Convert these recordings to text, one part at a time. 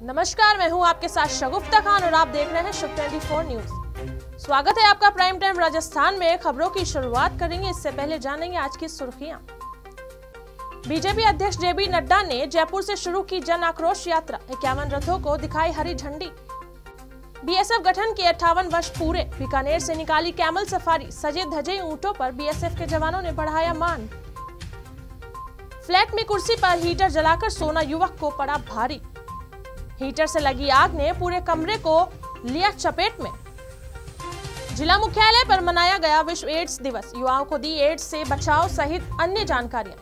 नमस्कार, मैं हूं आपके साथ शगुफ्ता खान और आप देख रहे हैं शुभ 24 न्यूज। स्वागत है आपका प्राइम टाइम राजस्थान में। खबरों की शुरुआत करेंगे, इससे पहले जानेंगे आज की सुर्खियां। बीजेपी अध्यक्ष जेपी नड्डा ने जयपुर से शुरू की जन आक्रोश यात्रा, 51 रथों को दिखाई हरी झंडी। बीएसएफ गठन के 58 वर्ष पूरे, बीकानेर से निकाली कैमल सफारी, सजे धजे ऊंटों पर बीएसएफ के जवानों ने बढ़ाया मान। फ्लैट में कुर्सी पर हीटर जलाकर सोना युवक को पड़ा भारी, हीटर से लगी आग ने पूरे कमरे को लिया चपेट में। जिला मुख्यालय पर मनाया गया विश्व एड्स दिवस, युवाओं को दी एड्स से बचाव सहित अन्य जानकारियां।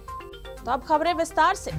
तो अब खबरें विस्तार से।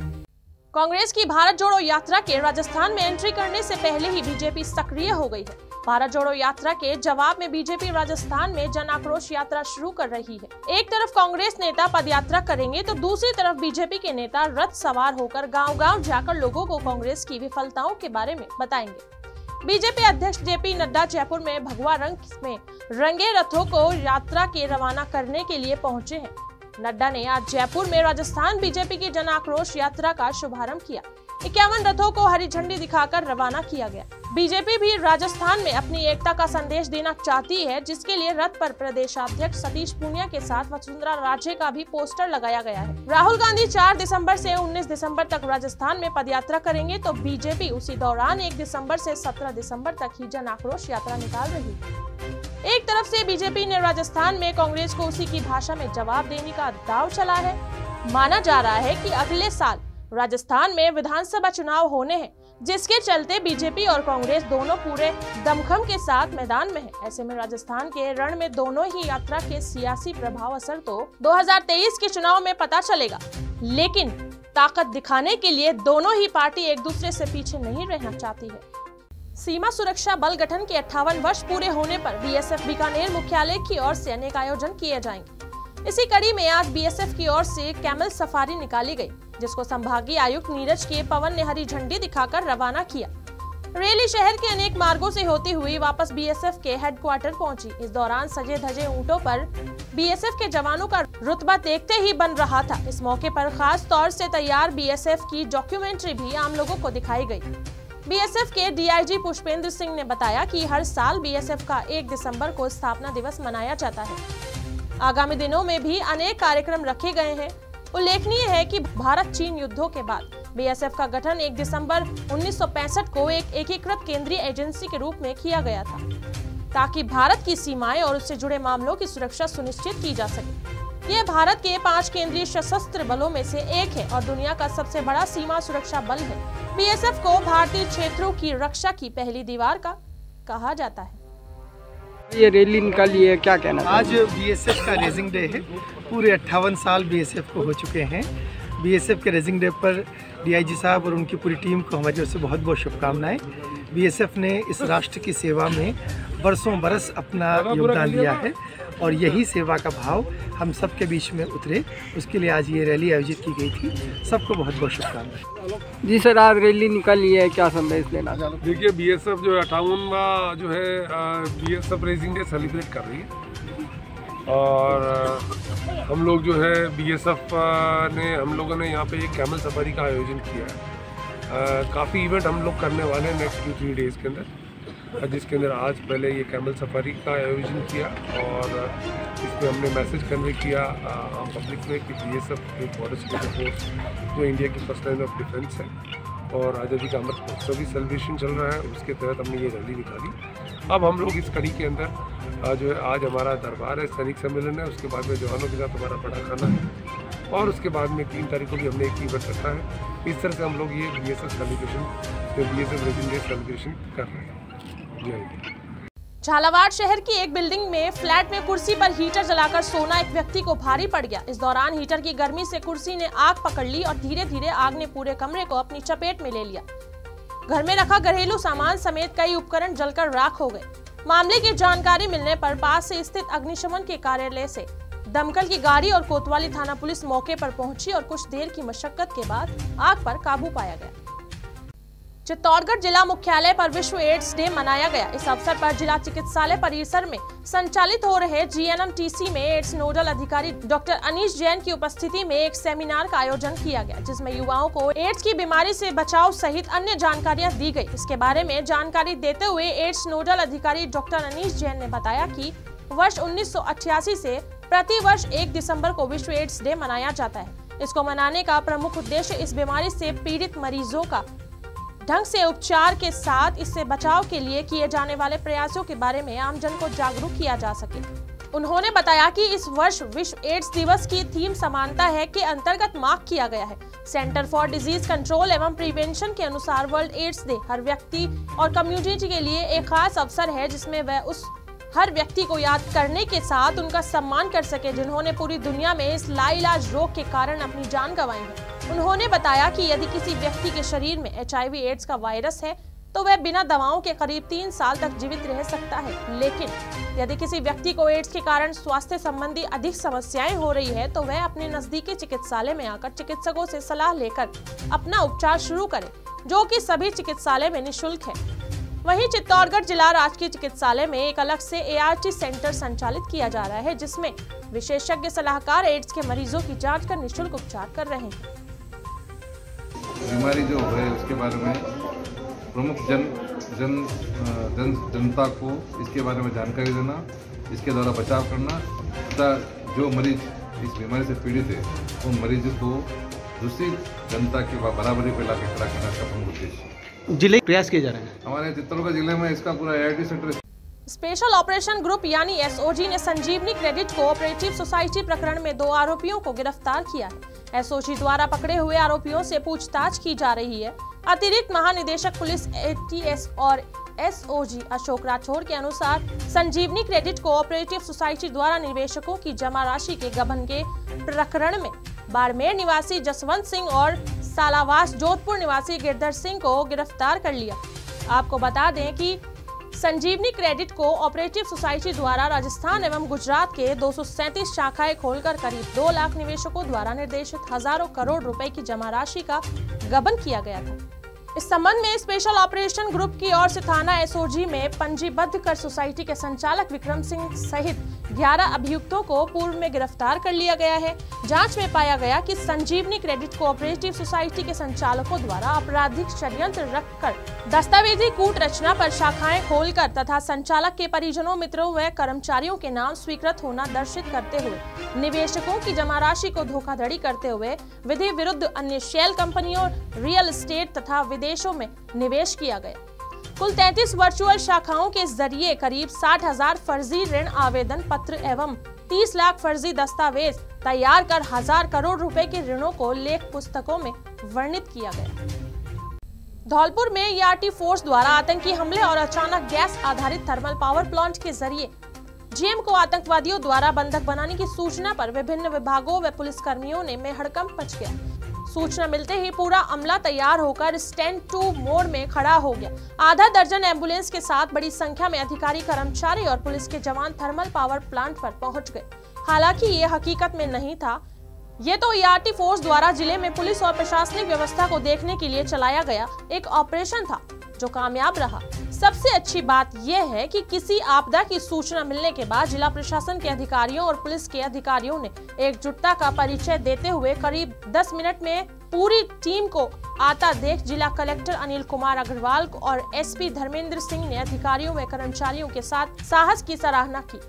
कांग्रेस की भारत जोड़ो यात्रा के राजस्थान में एंट्री करने से पहले ही बीजेपी सक्रिय हो गई है। भारत जोड़ो यात्रा के जवाब में बीजेपी राजस्थान में जन आक्रोश यात्रा शुरू कर रही है। एक तरफ कांग्रेस नेता पदयात्रा करेंगे तो दूसरी तरफ बीजेपी के नेता रथ सवार होकर गांव-गांव जाकर लोगों को कांग्रेस की विफलताओं के बारे में बताएंगे। बीजेपी अध्यक्ष जेपी नड्डा जयपुर में भगवा रंग में रंगे रथों को यात्रा के रवाना करने के लिए पहुंचे हैं। नड्डा ने आज जयपुर में राजस्थान बीजेपी की जन आक्रोश यात्रा का शुभारंभ किया। 51 रथों को हरी झंडी दिखाकर रवाना किया गया। बीजेपी भी राजस्थान में अपनी एकता का संदेश देना चाहती है, जिसके लिए रथ पर प्रदेशाध्यक्ष सतीश पूनिया के साथ वसुंधरा राजे का भी पोस्टर लगाया गया है। राहुल गांधी 4 दिसंबर से 19 दिसंबर तक राजस्थान में पदयात्रा करेंगे तो बीजेपी उसी दौरान 1 दिसंबर से 17 दिसंबर तक ही जन आक्रोश यात्रा निकाल रही है। एक तरफ से बीजेपी ने राजस्थान में कांग्रेस को उसी की भाषा में जवाब देने का दांव चला है। माना जा रहा है कि अगले साल राजस्थान में विधानसभा चुनाव होने हैं, जिसके चलते बीजेपी और कांग्रेस दोनों पूरे दमखम के साथ मैदान में है। ऐसे में राजस्थान के रण में दोनों ही यात्रा के सियासी प्रभाव असर तो 2023 के चुनाव में पता चलेगा, लेकिन ताकत दिखाने के लिए दोनों ही पार्टी एक दूसरे से पीछे नहीं रहना चाहती है। सीमा सुरक्षा बल गठन के 58 वर्ष पूरे होने पर बीएसएफ बीकानेर मुख्यालय की ओर से अनेक आयोजन किए जाएंगे। इसी कड़ी में आज बीएसएफ की ओर से कैमल सफारी निकाली गई, जिसको संभागीय आयुक्त नीरज के पवन ने हरी झंडी दिखाकर रवाना किया। रैली शहर के अनेक मार्गों से होती हुई वापस बीएसएफ के हेडक्वार्टर पहुंची। इस दौरान सजे धजे ऊंटों पर बीएसएफ के जवानों का रुतबा देखते ही बन रहा था। इस मौके पर खास तौर से तैयार बीएसएफ की डॉक्यूमेंट्री भी आम लोगों को दिखाई गई। बीएसएफ के डीआईजी पुष्पेंद्र सिंह ने बताया कि हर साल बीएसएफ का 1 दिसंबर को स्थापना दिवस मनाया जाता है। आगामी दिनों में भी अनेक कार्यक्रम रखे गए हैं। उल्लेखनीय है कि भारत चीन युद्धों के बाद बीएसएफ का गठन 1 दिसंबर 1965 को एक एकीकृत केंद्रीय एजेंसी के रूप में किया गया था, ताकि भारत की सीमाएं और उससे जुड़े मामलों की सुरक्षा सुनिश्चित की जा सके। यह भारत के 5 केंद्रीय सशस्त्र बलों में से एक है और दुनिया का सबसे बड़ा सीमा सुरक्षा बल है। बीएसएफ को भारतीय क्षेत्रों की रक्षा की पहली दीवार का कहा जाता है। ये रैली निकाली है, क्या कहना? आज बीएसएफ का रेजिंग डे है। पूरे 58 साल बीएसएफ को हो चुके हैं। बीएसएफ के रेजिंग डे पर डीआईजी साहब और उनकी पूरी टीम को हमारी ओर से बहुत बहुत शुभकामनाएं। बीएसएफ ने इस राष्ट्र की सेवा में बरसों बरस अपना योगदान दिया है और यही सेवा का भाव हम सबके बीच में उतरे, उसके लिए आज ये रैली आयोजित की गई थी। सबको बहुत बहुत शुभकामनाएं। जी सर, आज रैली निकाली है, क्या संदेश देना? देखिए, बीएसएफ जो 58वां जो है बीएसएफ रेजिंग डे सेलिब्रेट कर रही है और हम लोग जो है बीएसएफ ने हम लोगों ने यहाँ पे एक कैमल सफारी का आयोजन किया है। काफ़ी इवेंट हम लोग करने वाले हैं नेक्स्ट 2-3 डेज़ के अंदर, जिसके अंदर आज पहले ये कैमल सफारी का आयोजन किया और इसमें हमने मैसेज कन्वे किया आम पब्लिक में कि बीएसएफ एक बॉर्डर सिक्योरिटी फोर्स जो इंडिया की फर्स्ट लाइन ऑफ डिफेंस है और आज़ादी का अमृत महोत्सव भी सेलिब्रेशन चल रहा है, उसके तहत हमने ये रैली निकाली। अब हम लोग इस कड़ी के अंदर जो है आज हमारा दरबार है, सैनिक सम्मेलन है, उसके बाद में जवानों के साथ हमारा बड़ा खाना है और उसके बाद में 3 तारीख को भी हमने एक इवेंट रखा है। इस तरह से हम लोग ये BSF celebration BSF raising day celebration कर रहे हैं। झालावाड़ शहर की एक बिल्डिंग में फ्लैट में कुर्सी पर हीटर जलाकर सोना एक व्यक्ति को भारी पड़ गया। इस दौरान हीटर की गर्मी से कुर्सी ने आग पकड़ ली और धीरे धीरे आग ने पूरे कमरे को अपनी चपेट में ले लिया। घर में रखा घरेलू सामान समेत कई उपकरण जलकर राख हो गए। मामले की जानकारी मिलने पर पास से स्थित अग्निशमन के कार्यालय से दमकल की गाड़ी और कोतवाली थाना पुलिस मौके पर पहुंची और कुछ देर की मशक्कत के बाद आग पर काबू पाया गया। चित्तौड़गढ़ जिला मुख्यालय पर विश्व एड्स डे मनाया गया। इस अवसर पर जिला चिकित्सालय परिसर में संचालित हो रहे GNMTC में एड्स नोडल अधिकारी डॉक्टर अनीश जैन की उपस्थिति में एक सेमिनार का आयोजन किया गया, जिसमें युवाओं को एड्स की बीमारी से बचाव सहित अन्य जानकारियां दी गई। इसके बारे में जानकारी देते हुए एड्स नोडल अधिकारी डॉक्टर अनीश जैन ने बताया कि वर्ष 1988 से प्रति वर्ष 1 दिसंबर को विश्व एड्स डे मनाया जाता है। इसको मनाने का प्रमुख उद्देश्य इस बीमारी से पीड़ित मरीजों का ढंग से उपचार के साथ इससे बचाव के लिए किए जाने वाले प्रयासों के बारे में आमजन को जागरूक किया जा सके। उन्होंने बताया कि इस वर्ष विश्व एड्स दिवस की थीम समानता है के अंतर्गत मार्क किया गया है। सेंटर फॉर डिजीज कंट्रोल एवं प्रिवेंशन के अनुसार वर्ल्ड एड्स डे हर व्यक्ति और कम्युनिटी के लिए एक खास अवसर है, जिसमें वह उस हर व्यक्ति को याद करने के साथ उनका सम्मान कर सके जिन्होंने पूरी दुनिया में इस लाइलाज रोग के कारण अपनी जान गंवाई है। उन्होंने बताया कि यदि किसी व्यक्ति के शरीर में HIV एड्स का वायरस है तो वह बिना दवाओं के करीब 3 साल तक जीवित रह सकता है, लेकिन यदि किसी व्यक्ति को एड्स के कारण स्वास्थ्य संबंधी अधिक समस्याएं हो रही है तो वह अपने नजदीकी चिकित्सालय में आकर चिकित्सकों से सलाह लेकर अपना उपचार शुरू करे, जो कि सभी चिकित्सालय में निःशुल्क है। वहीं चित्तौड़गढ़ जिला राजकीय चिकित्सालय में एक अलग से ART सेंटर संचालित किया जा रहा है, जिसमें विशेषज्ञ सलाहकार एड्स के मरीजों की जांच कर निःशुल्क उपचार कर रहे हैं। बीमारी जो है उसके बारे में प्रमुख जनता को इसके बारे में जानकारी देना, इसके द्वारा बचाव करना तथा जो मरीज इस बीमारी से पीड़ित है उन मरीजों को दूसरी जनता की बराबरी पर लाकर खड़ा करना का प्रमुख उद्देश्य जिले प्रयास किए जा रहे हैं। हमारे चित्तौड़गढ़ जिले में इसका पूरा ART centre. Special operation group यानी SOG ने संजीवनी क्रेडिट कोऑपरेटिव सोसाइटी प्रकरण में 2 आरोपियों को गिरफ्तार किया है। SOG द्वारा पकड़े हुए आरोपियों से पूछताछ की जा रही है। अतिरिक्त महानिदेशक पुलिस ATS और SOG अशोक राठौर के अनुसार संजीवनी क्रेडिट कोऑपरेटिव सोसाइटी द्वारा निवेशकों की जमा राशि के गबन के प्रकरण में बाड़मेर निवासी जसवंत सिंह और सालावास जोधपुर निवासी गिरधर सिंह को गिरफ्तार कर लिया। आपको बता दें कि संजीवनी क्रेडिट को ऑपरेटिव सोसाइटी द्वारा राजस्थान एवं गुजरात के 237 शाखाएं खोलकर करीब 2 लाख निवेशकों द्वारा निर्देशित हजारों करोड़ रुपए की जमा राशि का गबन किया गया था। इस संबंध में स्पेशल ऑपरेशन ग्रुप की ओर से थाना SOG में पंजीबद्ध कर सोसाइटी के संचालक विक्रम सिंह सहित 11 अभियुक्तों को पूर्व में गिरफ्तार कर लिया गया है। जांच में पाया गया कि संजीवनी क्रेडिट कोऑपरेटिव सोसाइटी के संचालकों द्वारा आपराधिक षड्यंत्र रखकर दस्तावेजी कूट रचना पर शाखाएं खोलकर तथा संचालक के परिजनों, मित्रों व कर्मचारियों के नाम स्वीकृत होना दर्शित करते हुए निवेशकों की जमा राशि को धोखाधड़ी करते हुए विधि विरुद्ध अन्य शेल कंपनियों, रियल एस्टेट तथा विदेशों में निवेश किया गया। कुल 33 वर्चुअल शाखाओं के जरिए करीब 60,000 फर्जी ऋण आवेदन पत्र एवं 30 लाख फर्जी दस्तावेज तैयार कर 1000 करोड़ रुपए के ऋणों को लेख पुस्तकों में वर्णित किया गया। धौलपुर में ERT फोर्स द्वारा आतंकी हमले और अचानक गैस आधारित थर्मल पावर प्लांट के जरिए GM को आतंकवादियों द्वारा बंधक बनाने की सूचना पर विभिन्न विभागों व पुलिसकर्मियों में हड़कंप मच गया। सूचना मिलते ही पूरा अमला तैयार होकर स्टैंड 2 मोड में खड़ा हो गया। आधा दर्जन एम्बुलेंस के साथ बड़ी संख्या में अधिकारी, कर्मचारी और पुलिस के जवान थर्मल पावर प्लांट पर पहुंच गए। हालांकि ये हकीकत में नहीं था, ये तो ERT फोर्स द्वारा जिले में पुलिस और प्रशासनिक व्यवस्था को देखने के लिए चलाया गया एक ऑपरेशन था जो कामयाब रहा। सबसे अच्छी बात यह है कि किसी आपदा की सूचना मिलने के बाद जिला प्रशासन के अधिकारियों और पुलिस के अधिकारियों ने एकजुटता का परिचय देते हुए करीब 10 मिनट में पूरी टीम को आता देख जिला कलेक्टर अनिल कुमार अग्रवाल और SP धर्मेंद्र सिंह ने अधिकारियों व कर्मचारियों के साथ साहस की सराहना की।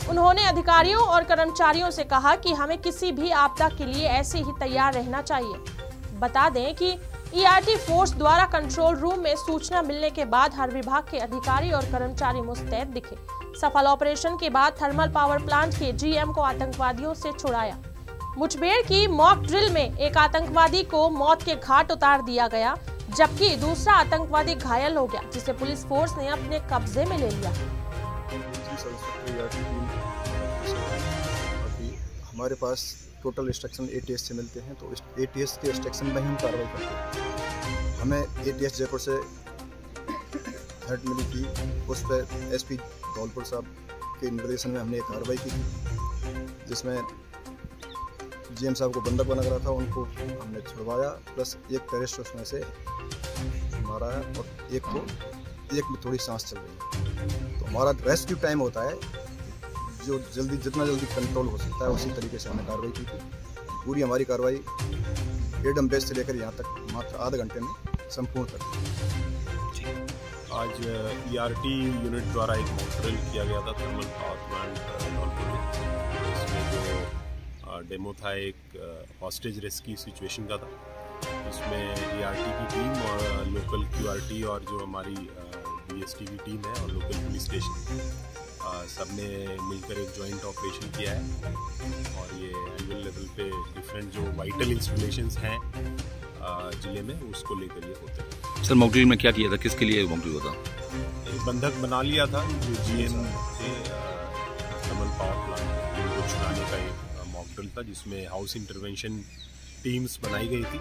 उन्होंने अधिकारियों और कर्मचारियों से कहा कि हमें किसी भी आपदा के लिए ऐसे ही तैयार रहना चाहिए। बता दें कि ERT फोर्स द्वारा कंट्रोल रूम में सूचना मिलने के बाद हर विभाग के अधिकारी और कर्मचारी मुस्तैद दिखे। सफल ऑपरेशन के बाद थर्मल पावर प्लांट के GM को आतंकवादियों से छुड़ाया। मुठभेड़ की मॉक ड्रिल में एक आतंकवादी को मौत के घाट उतार दिया गया, जबकि दूसरा आतंकवादी घायल हो गया, जिसे पुलिस फोर्स ने अपने कब्जे में ले लिया। हमारे पास टोटल इंस्ट्रक्शन ATS से मिलते हैं, तो ATS के इंस्ट्रक्शन में ही हम कार्रवाई करते हैं। हमें ATS जयपुर से थर्ट मिली थी। उस पर SP धौलपुर साहब के निर्देशन में हमने एक कार्रवाई की थी, जिसमें GM साहब को बंधक बना रहा था, उनको हमने छुड़वाया, प्लस एक टेररिस्ट उसमें से मारा है और एक में थोड़ी सांस चल रही है। तो हमारा रेस्क्यू टाइम होता है जो जितना जल्दी कंट्रोल हो सकता है, उसी तरीके से हमने कार्रवाई की थी। पूरी हमारी कार्रवाई एडम बेस से लेकर यहाँ तक मात्र आधे घंटे में संपूर्ण कर दी। आज ERT यूनिट द्वारा एक मॉक ड्रिल किया गया था थर्मल पावर प्लांट धौलपुर में। इसमें जो डेमो था एक हॉस्टेज रेस्क्यू सिचुएशन का था। इसमें ERT की टीम और लोकल QRT और जो हमारी BST की टीम है और लोकल पुलिस स्टेशन सब ने मिलकर एक जॉइंट ऑपरेशन किया है। और ये एनुअल लेवल पे डिफरेंट जो वाइटल इंस्टॉलेशंस हैं जिले में, उसको लेकर ये होते हैं। सर मॉक ड्रिल में क्या किया था, किसके लिए मॉक ड्रिल होता? एक बंधक बना लिया था जो GM थे थर्मल पावर प्लांट, इनको छुड़ाने का एक मॉक ड्रिल था, जिसमें हाउस इंटरवेंशन टीम्स बनाई गई थी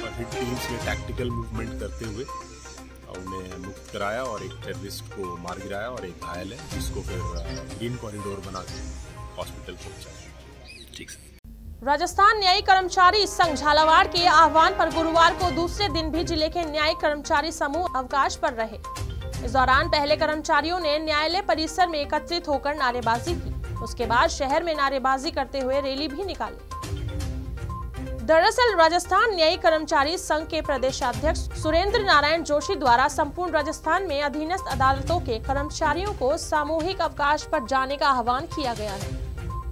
और हिट टीम्स ने टैक्टिकल मूवमेंट करते हुए उन्हें मुक्त कराया और एक टेररिस्ट को मार गिराया और एक घायल है, जिसको फिर ग्रीन कॉरिडोर बना के हॉस्पिटल पहुंचाया। ठीक है। राजस्थान न्यायिक कर्मचारी संघ झालावाड़ के आह्वान पर गुरुवार को दूसरे दिन भी जिले के न्यायिक कर्मचारी समूह अवकाश पर रहे। इस दौरान पहले कर्मचारियों ने न्यायालय परिसर में एकत्रित होकर नारेबाजी की। उसके बाद शहर में नारेबाजी करते हुए रैली भी निकाली। दरअसल राजस्थान न्यायिक कर्मचारी संघ के प्रदेशाध्यक्ष सुरेंद्र नारायण जोशी द्वारा संपूर्ण राजस्थान में अधीनस्थ अदालतों के कर्मचारियों को सामूहिक अवकाश पर जाने का आह्वान किया गया है।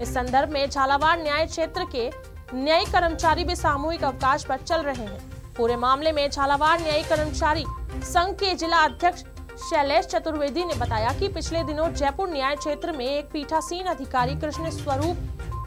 इस संदर्भ में झालावाड़ न्याय क्षेत्र के न्यायिक कर्मचारी भी सामूहिक अवकाश पर चल रहे हैं। पूरे मामले में झालावाड़ न्यायिक कर्मचारी संघ के जिला अध्यक्ष शैलेश चतुर्वेदी ने बताया कि पिछले दिनों जयपुर न्याय क्षेत्र में एक पीठासीन अधिकारी कृष्ण स्वरूप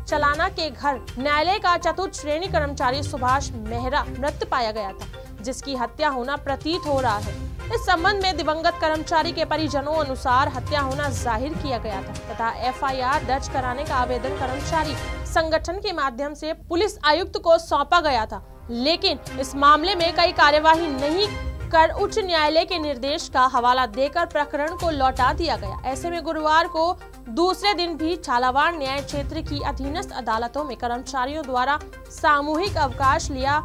चलाना के घर न्यायालय का चतुर्थ श्रेणी कर्मचारी सुभाष मेहरा मृत पाया गया था, जिसकी हत्या होना प्रतीत हो रहा है। इस संबंध में दिवंगत कर्मचारी के परिजनों अनुसार हत्या होना जाहिर किया गया था तथा FIR दर्ज कराने का आवेदन कर्मचारी संगठन के माध्यम से पुलिस आयुक्त को सौंपा गया था, लेकिन इस मामले में कई कार्यवाही नहीं कर उच्च न्यायालय के निर्देश का हवाला देकर प्रकरण को लौटा दिया गया। ऐसे में गुरुवार को दूसरे दिन भी झालावाड़ न्याय क्षेत्र की अधीनस्थ अदालतों में कर्मचारियों द्वारा सामूहिक अवकाश लिया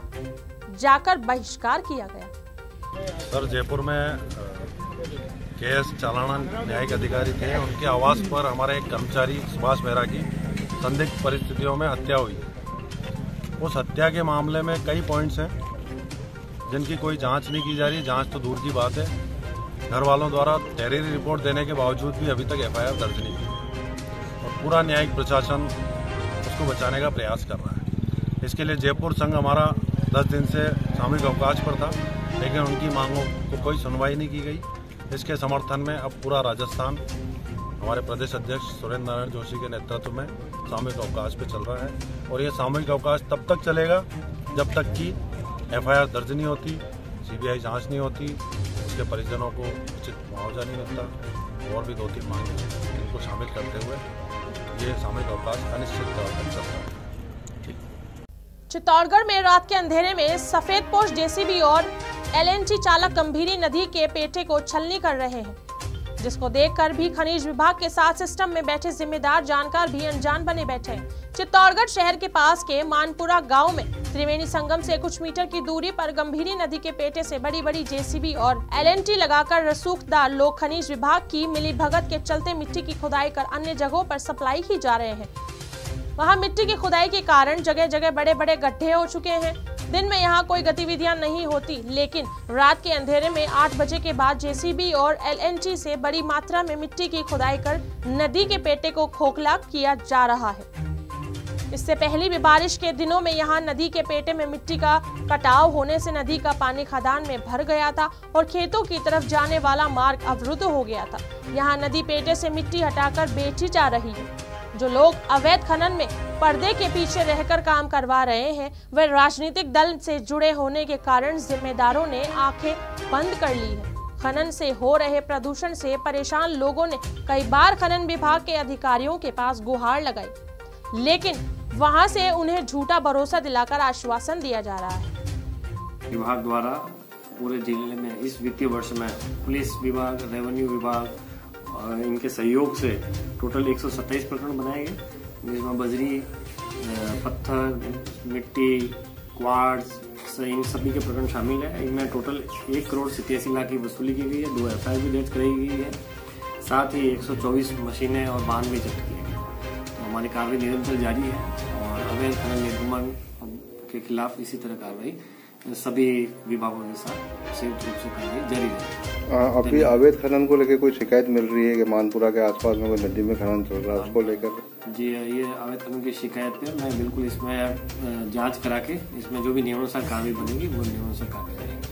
जाकर बहिष्कार किया गया। सर जयपुर में KS चालाना न्यायिक अधिकारी थे, उनके आवास पर हमारे एक कर्मचारी सुभाष मेहरा की संदिग्ध परिस्थितियों में हत्या हुई। उस हत्या के मामले में कई पॉइंट्स हैं जिनकी कोई जांच नहीं की जा रही। जांच तो दूर की बात है, घर वालों द्वारा टेररिस्ट रिपोर्ट देने के बावजूद भी अभी तक FIR दर्ज नहीं की और पूरा न्यायिक प्रशासन उसको बचाने का प्रयास कर रहा है। इसके लिए जयपुर संघ हमारा 10 दिन से सामूहिक अवकाश पर था, लेकिन उनकी मांगों को कोई सुनवाई नहीं की गई। इसके समर्थन में अब पूरा राजस्थान हमारे प्रदेश अध्यक्ष सुरेंद्र नारायण जोशी के नेतृत्व में सामूहिक अवकाश पे चल रहा है और ये सामूहिक अवकाश तब तक चलेगा जब तक कि FIR दर्ज नहीं होती, CBI जांच नहीं होती, उसके परिजनों को उचित मुआवजा नहीं मिलता और भी 2-3 मांगे इनको शामिल करते हुए ये सामूहिक अवकाश अनिश्चित तौर पर चलता है। चित्तौड़गढ़ में रात के अंधेरे में सफेदपोश JCB और LNG चालक गंभीरी नदी के पेटे को छलनी कर रहे हैं, जिसको देखकर भी खनिज विभाग के साथ सिस्टम में बैठे जिम्मेदार जानकार भी अनजान बने बैठे हैं। चित्तौड़गढ़ शहर के पास के मानपुरा गांव में त्रिवेणी संगम से कुछ मीटर की दूरी पर गंभीरी नदी के पेटे से बड़ी बड़ी JCB और LNG लगाकर रसूखदार लोग खनिज विभाग की मिलीभगत के चलते मिट्टी की खुदाई कर अन्य जगहों पर सप्लाई की जा रहे हैं। वहां मिट्टी की खुदाई के कारण जगह जगह बड़े बड़े गड्ढे हो चुके हैं। दिन में यहां कोई गतिविधियां नहीं होती, लेकिन रात के अंधेरे में 8 बजे के बाद JCB और LNG से बड़ी मात्रा में मिट्टी की खुदाई कर नदी के पेटे को खोखला किया जा रहा है। इससे पहले भी बारिश के दिनों में यहां नदी के पेटे में मिट्टी का कटाव होने से नदी का पानी खदान में भर गया था और खेतों की तरफ जाने वाला मार्ग अवरुद्ध हो गया था। यहां नदी पेटे से मिट्टी हटाकर बेची जा रही है। जो लोग अवैध खनन में पर्दे के पीछे रहकर काम करवा रहे हैं, वे राजनीतिक दल से जुड़े होने के कारण जिम्मेदारों ने आंखें बंद कर ली है। खनन से हो रहे प्रदूषण से परेशान लोगों ने कई बार खनन विभाग के अधिकारियों के पास गुहार लगाई, लेकिन वहां से उन्हें झूठा भरोसा दिलाकर आश्वासन दिया जा रहा है। विभाग द्वारा पूरे जिले में इस वित्तीय वर्ष में पुलिस विभाग, रेवेन्यू विभाग इनके सहयोग से टोटल 127 प्रकरण बनाए गए, जिसमें बजरी, पत्थर, मिट्टी, क्वार्ट्ज इन सभी के प्रकरण शामिल है। इनमें टोटल 1,87,00,000 की वसूली की गई है, 2 FIR भी दर्ज कराई गई है, साथ ही 124 मशीनें और वाहन भी जब्त किए गए। तो हमारी कार्रवाई निरंतर जारी है और अवैध खनन निर्गमन के खिलाफ इसी तरह कार्रवाई सभी विभागों के साथ संयुक्त रूप से कार्रवाई जारी है। अभी अवैध खनन को लेकर कोई शिकायत मिल रही है कि मानपुरा के आसपास में कोई नदी में खनन चल रहा है, उसको लेकर? जी, ये अवैध खनन की शिकायत पे मैं बिल्कुल इसमें जांच करा के इसमें जो भी नियमानुसार कार्रवाई बनेगी वो नियमानुसार कार्रवाई करेंगे।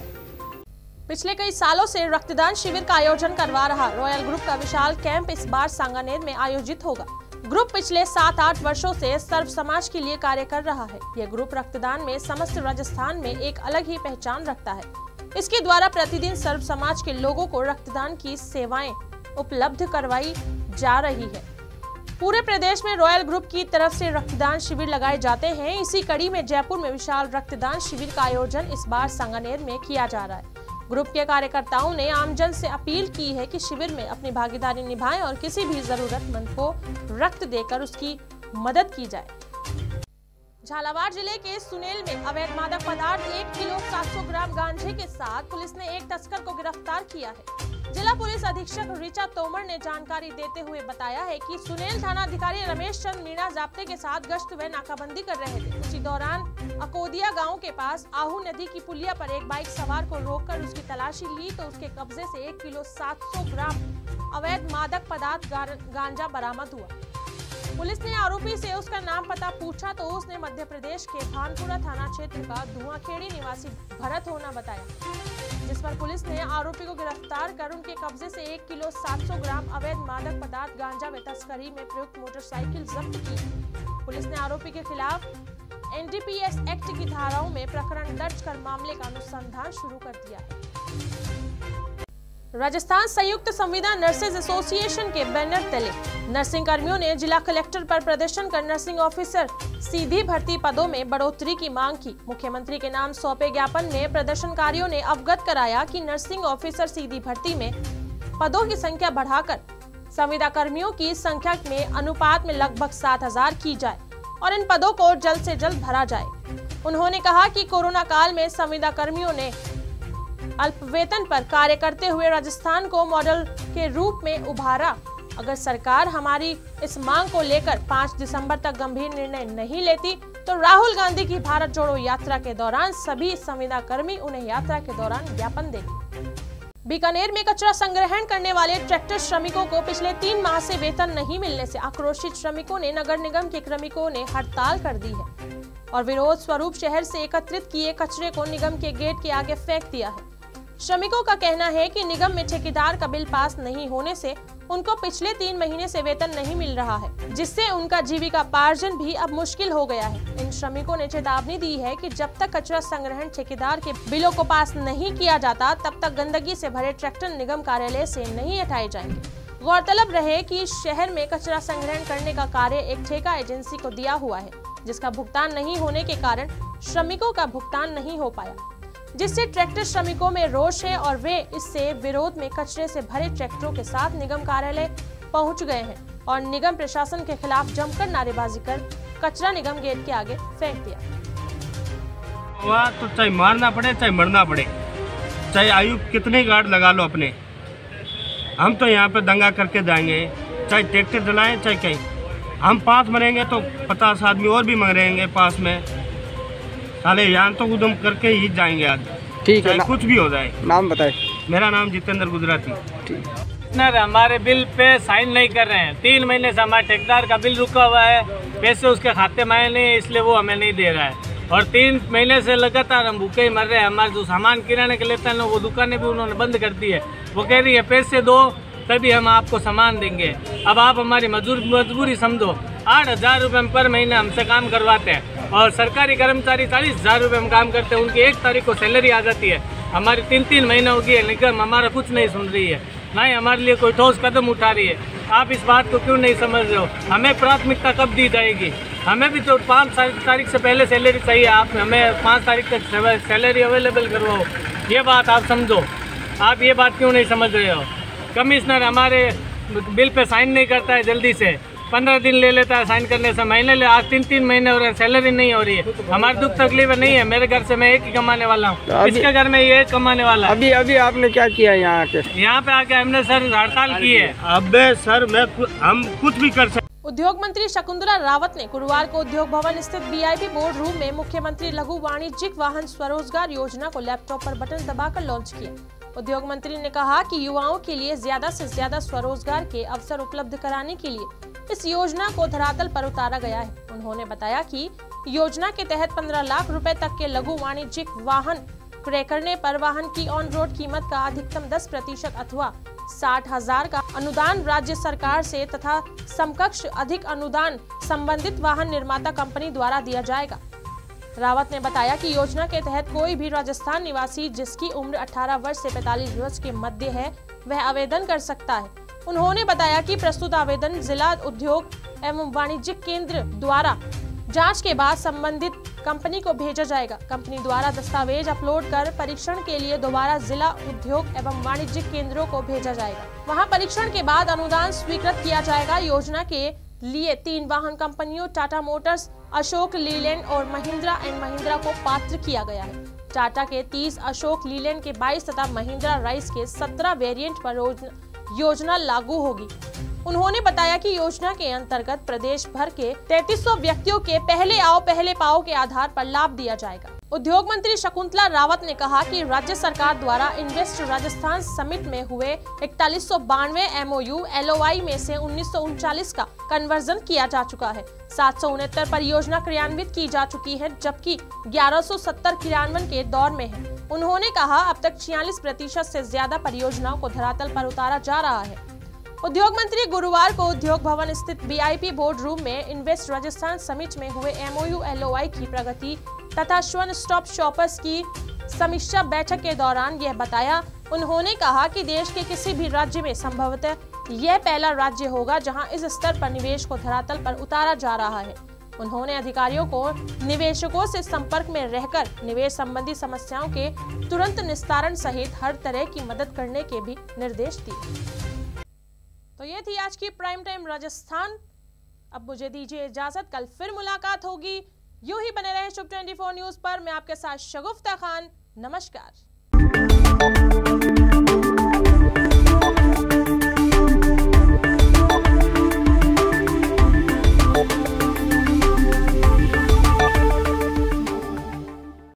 पिछले कई सालों से रक्तदान शिविर का आयोजन करवा रहा रॉयल ग्रुप का विशाल कैंप इस बार सांगानेर में आयोजित होगा। ग्रुप पिछले 7-8 वर्षों से सर्व समाज के लिए कार्य कर रहा है। यह ग्रुप रक्तदान में समस्त राजस्थान में एक अलग ही पहचान रखता है। इसके द्वारा प्रतिदिन सर्व समाज के लोगों को रक्तदान की सेवाएं उपलब्ध करवाई जा रही है। पूरे प्रदेश में रॉयल ग्रुप की तरफ से रक्तदान शिविर लगाए जाते हैं। इसी कड़ी में जयपुर में विशाल रक्तदान शिविर का आयोजन इस बार सांगानेर में किया जा रहा है। ग्रुप के कार्यकर्ताओं ने आमजन से अपील की है कि शिविर में अपनी भागीदारी निभाएं और किसी भी जरूरतमंद को रक्त देकर उसकी मदद की जाए। झालावाड़ जिले के सुनेल में अवैध मादक पदार्थ 1 किलो 700 ग्राम गांजे के साथ पुलिस ने एक तस्कर को गिरफ्तार किया है। जिला पुलिस अधीक्षक ऋचा तोमर ने जानकारी देते हुए बताया है कि सुनेल थाना अधिकारी रमेश चंद मीणा जाब्ते के साथ गश्त व नाकाबंदी कर रहे थे। उसी दौरान अकोदिया गांव के पास आहू नदी की पुलिया पर एक बाइक सवार को रोककर उसकी तलाशी ली तो उसके कब्जे से 1 किलो 700 ग्राम अवैध मादक पदार्थ गांजा बरामद हुआ। पुलिस ने आरोपी से उसका नाम पता पूछा तो उसने मध्य प्रदेश के भानपुरा थाना क्षेत्र का धुआंखेड़ी निवासी भरत होना बताया, जिस पर पुलिस ने आरोपी को गिरफ्तार कर उनके कब्जे से 1 किलो 700 ग्राम अवैध मादक पदार्थ गांजा व तस्करी में प्रयुक्त मोटरसाइकिल जब्त की। पुलिस ने आरोपी के खिलाफ NDPS एक्ट की धाराओं में प्रकरण दर्ज कर मामले का अनुसंधान शुरू कर दिया है। राजस्थान संयुक्त संविदा नर्सेज एसोसिएशन के बैनर तले नर्सिंग कर्मियों ने जिला कलेक्टर पर प्रदर्शन कर नर्सिंग ऑफिसर सीधी भर्ती पदों में बढ़ोतरी की मांग की। मुख्यमंत्री के नाम सौंपे ज्ञापन में प्रदर्शनकारियों ने अवगत कराया कि नर्सिंग ऑफिसर सीधी भर्ती में पदों की संख्या बढ़ाकर संविदा कर्मियों की संख्या में अनुपात में लगभग 7,000 की जाए और इन पदों को जल्द से जल्द भरा जाए। उन्होंने कहा कि कोरोना काल में संविदा कर्मियों ने अल्प वेतन पर कार्य करते हुए राजस्थान को मॉडल के रूप में उभारा। अगर सरकार हमारी इस मांग को लेकर 5 दिसंबर तक गंभीर निर्णय नहीं लेती तो राहुल गांधी की भारत जोड़ो यात्रा के दौरान सभी संविदा कर्मी उन्हें यात्रा के दौरान ज्ञापन देंगे। बीकानेर में कचरा संग्रहण करने वाले ट्रैक्टर श्रमिकों को पिछले 3 माह से वेतन नहीं मिलने से आक्रोशित श्रमिकों ने नगर निगम के कर्मिकों ने हड़ताल कर दी है और विरोध स्वरूप शहर से एकत्रित किए कचरे को निगम के गेट के आगे फेंक दिया है। श्रमिकों का कहना है कि निगम में ठेकेदार का बिल पास नहीं होने से उनको पिछले 3 महीने से वेतन नहीं मिल रहा है, जिससे उनका जीविकापार्जन भी अब मुश्किल हो गया है। इन श्रमिकों ने चेतावनी दी है कि जब तक कचरा संग्रहण ठेकेदार के बिलों को पास नहीं किया जाता तब तक गंदगी से भरे ट्रैक्टर निगम कार्यालय से नहीं हटाए जाएंगे। गौरतलब रहे कि शहर में कचरा संग्रहण करने का कार्य एक ठेका एजेंसी को दिया हुआ है, जिसका भुगतान नहीं होने के कारण श्रमिकों का भुगतान नहीं हो पाया, जिससे ट्रैक्टर श्रमिकों में रोष है और वे इससे विरोध में कचरे से भरे ट्रैक्टरों के साथ निगम कार्यालय पहुंच गए हैं और निगम प्रशासन के खिलाफ जमकर नारेबाजी कर कचरा निगम गेट के आगे फेंक दिया। हुआ तो चाहे मारना पड़े चाहे मरना पड़े, चाहे आयु कितने गार्ड लगा लो अपने, हम तो यहाँ पे दंगा करके जाएंगे, चाहे ट्रैक्टर चलाएं चाहे कहीं। हम पास मरेंगे तो 50 आदमी और भी मर रहेंगे पास में, साले यहाँ तो उदम करके ही जाएंगे आज, ठीक है, कुछ भी हो जाए। नाम बताए। मेरा नाम जितेंद्र गुजराती। ठीक। हमारे बिल पे साइन नहीं कर रहे हैं, 3 महीने से हमारे ठेकेदार का बिल रुका हुआ है, पैसे उसके खाते में आए नहीं, इसलिए वो हमें नहीं दे रहा है और 3 महीने से लगातार हम भूखे ही मर रहे हैं। हमारे जो सामान किराने के लेते हैं ना वो दुकानें भी उन्होंने बंद कर दी है। वो कह रही है पैसे दो तभी हम आपको सामान देंगे। अब आप हमारी मजबूरी समझो, 8,000 रुपये पर महीने हमसे काम करवाते हैं और सरकारी कर्मचारी 40,000 रुपये हम काम करते हैं, उनकी 1 तारीख को सैलरी आ जाती है। हमारी 3-3 महीने हो गई है, निगम हमारा कुछ नहीं सुन रही है, ना ही हमारे लिए कोई ठोस कदम उठा रही है। आप इस बात को क्यों नहीं समझ रहे हो? हमें प्राथमिकता कब दी जाएगी? हमें भी तो 5 तारीख से पहले सैलरी चाहिए, आप हमें 5 तारीख तक सैलरी अवेलेबल करवाओ। ये बात आप समझो। आप ये बात क्यों नहीं समझ रहे हो? कमिश्नर हमारे बिल पे साइन नहीं करता है जल्दी से, 15 दिन ले लेता है साइन करने से, महीने ले, आज 3-3 महीने हो रहे हैं, सैलरी नहीं हो रही है। हमारी दुख तकलीफ नहीं है, मेरे घर से मैं एक ही कमाने वाला हूँ, इसके घर में ये एक कमाने वाला है। अभी आपने क्या किया यहाँ आके? यहाँ पे आके हमने सर हड़ताल की है। अब सर हम कुछ भी कर सकते। उद्योग मंत्री शकुंतला रावत ने गुरुवार को उद्योग भवन स्थित बीआईपी बोर्ड रूम में मुख्यमंत्री लघु वाणिज्यिक वाहन स्वरोजगार योजना को लैपटॉप पर बटन दबाकर लॉन्च किया। उद्योग मंत्री ने कहा कि युवाओं के लिए ज्यादा से ज्यादा स्वरोजगार के अवसर उपलब्ध कराने के लिए इस योजना को धरातल पर उतारा गया है। उन्होंने बताया कि योजना के तहत 15 लाख रुपए तक के लघु वाणिज्यिक वाहन क्रय करने पर वाहन की ऑन रोड कीमत का अधिकतम 10% अथवा 60,000 का अनुदान राज्य सरकार से तथा समकक्ष अधिक अनुदान संबंधित वाहन निर्माता कंपनी द्वारा दिया जाएगा। रावत ने बताया कि योजना के तहत कोई भी राजस्थान निवासी जिसकी उम्र 18 वर्ष से 45 वर्ष के मध्य है वह आवेदन कर सकता है। उन्होंने बताया कि प्रस्तुत आवेदन जिला उद्योग एवं वाणिज्यिक केंद्र द्वारा जांच के बाद संबंधित कंपनी को भेजा जाएगा। कंपनी द्वारा दस्तावेज अपलोड कर परीक्षण के लिए दोबारा जिला उद्योग एवं वाणिज्यिक केंद्रों को भेजा जाएगा। वहां परीक्षण के बाद अनुदान स्वीकृत किया जाएगा। योजना के लिए 3 वाहन कंपनियों टाटा मोटर्स, अशोक लीलैंड और महिंद्रा एंड महिंद्रा को पात्र किया गया है। टाटा के 30, अशोक लीलैंड के 22 तथा महिंद्रा राइस के 17 वेरिएंट पर योजना लागू होगी। उन्होंने बताया कि योजना के अंतर्गत प्रदेश भर के 3300 व्यक्तियों के पहले आओ पहले पाओ के आधार पर लाभ दिया जाएगा। उद्योग मंत्री शकुंतला रावत ने कहा कि राज्य सरकार द्वारा इन्वेस्ट राजस्थान समिट में हुए 4192 MOU LOI में से 1939 का कन्वर्जन किया जा चुका है। 769 परियोजना क्रियान्वित की जा चुकी है, जबकि 1170 क्रियान्वयन के दौर में है। उन्होंने कहा अब तक 46% से ज्यादा परियोजनाओं को धरातल पर उतारा जा रहा है। उद्योग मंत्री गुरुवार को उद्योग भवन स्थित बीआईपी बोर्ड रूम में इन्वेस्ट राजस्थान समिट में हुए MOU LOI की प्रगति तथा वन स्टॉप शॉपर्स की समीक्षा बैठक के दौरान यह बताया। उन्होंने कहा कि देश के किसी भी राज्य में संभवतः यह पहला राज्य होगा जहां इस स्तर पर निवेश को धरातल पर उतारा जा रहा है। उन्होंने अधिकारियों को निवेशकों से संपर्क में रहकर निवेश संबंधी समस्याओं के तुरंत निस्तारण सहित हर तरह की मदद करने के भी निर्देश दिए। तो ये थी आज की प्राइम टाइम राजस्थान। अब मुझे दीजिए इजाजत, कल फिर मुलाकात होगी। यूं ही बने रहे शुभ 24 न्यूज पर। मैं आपके साथ शगुफ्ता खान, नमस्कार।